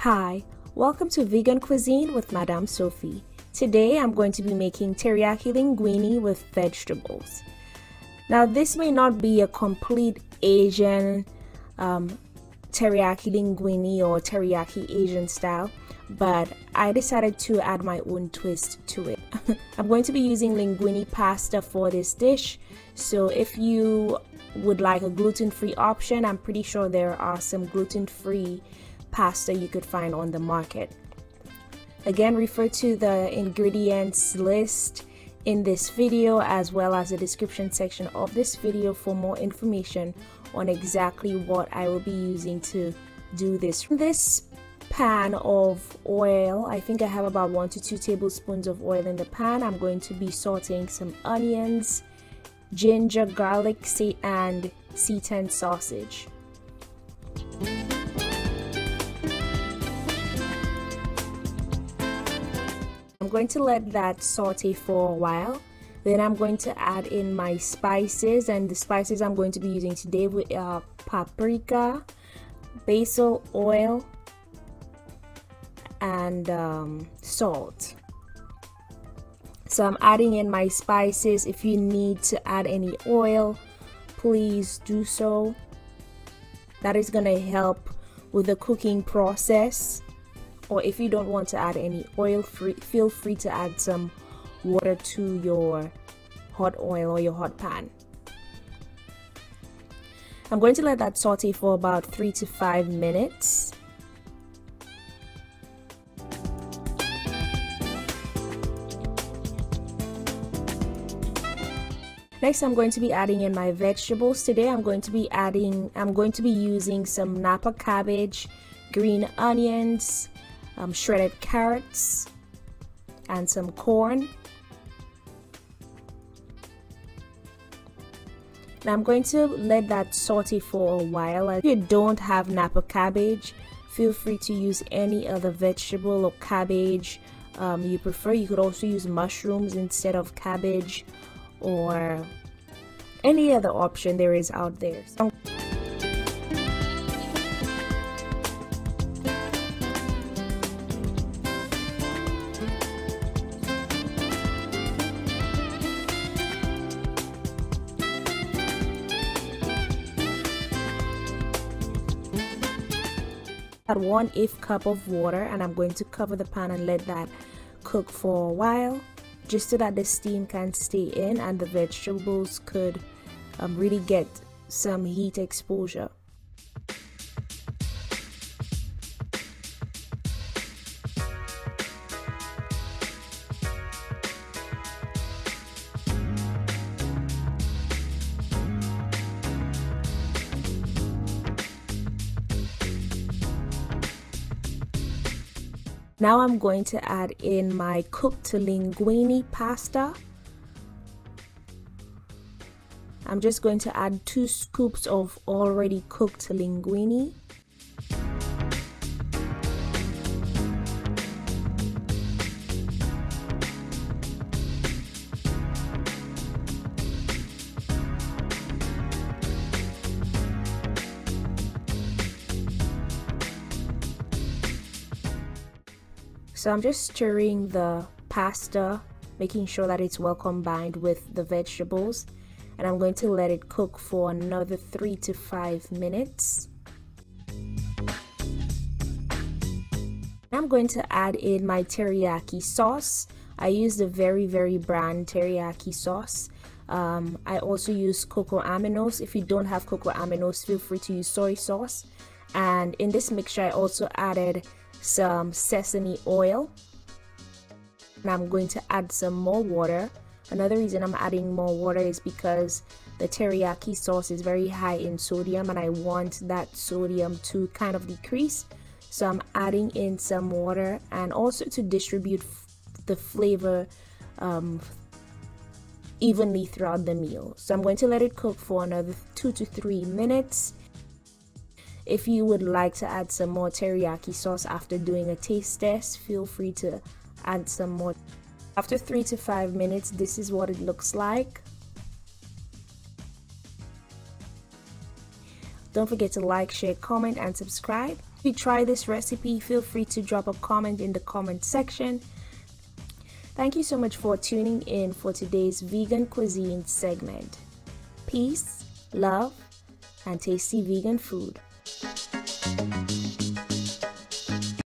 Hi, welcome to Vegan Cuisine with Madame Sophie. Today I'm going to be making teriyaki linguine with vegetables. Now this may not be a complete Asian teriyaki linguine or teriyaki Asian style, but I decided to add my own twist to it. I'm going to be using linguine pasta for this dish, so if you would like a gluten-free option, I'm pretty sure there are some gluten-free pasta you could find on the market. Again, refer to the ingredients list in this video as well as the description section of this video for more information on exactly what I will be using to do this. This pan of oil, I think I have about 1 to 2 tablespoons of oil in the pan. I'm going to be sauteing some onions, ginger, garlic, and seitan sausage. I'm going to let that saute for a while. Then I'm going to add in my spices, and the spices I'm going to be using today are paprika, basil oil, and salt. So I'm adding in my spices. If you need to add any oil, please do so. That is going to help with the cooking process. Or if you don't want to add any oil, feel free to add some water to your hot oil or your hot pan. I'm going to let that saute for about 3 to 5 minutes. Next, I'm going to be adding in my vegetables. Today I'm going to be using some Napa cabbage, green onions, shredded carrots, and some corn. Now I'm going to let that saute for a while. If you don't have Napa cabbage, feel free to use any other vegetable or cabbage you prefer. You could also use mushrooms instead of cabbage, or any other option there is out there. So add 1/8 cup of water, and I'm going to cover the pan and let that cook for a while, just so that the steam can stay in and the vegetables could really get some heat exposure. Now I'm going to add in my cooked linguine pasta. I'm just going to add 2 scoops of already cooked linguine. So I'm just stirring the pasta, making sure that it's well combined with the vegetables, and I'm going to let it cook for another 3 to 5 minutes. I'm going to add in my teriyaki sauce. I use the Very brand teriyaki sauce. I also use cocoa aminos. If you don't have cocoa aminos, feel free to use soy sauce. And in this mixture I also added some sesame oil, and I'm going to add some more water. Another reason I'm adding more water is because the teriyaki sauce is very high in sodium, and I want that sodium to kind of decrease, so I'm adding in some water, and also to distribute the flavor evenly throughout the meal. So I'm going to let it cook for another 2 to 3 minutes. If you would like to add some more teriyaki sauce after doing a taste test, feel free to add some more. After 3 to 5 minutes, this is what it looks like. Don't forget to like, share, comment, and subscribe. If you try this recipe, feel free to drop a comment in the comment section. Thank you so much for tuning in for today's vegan cuisine segment. Peace, love, and tasty vegan food.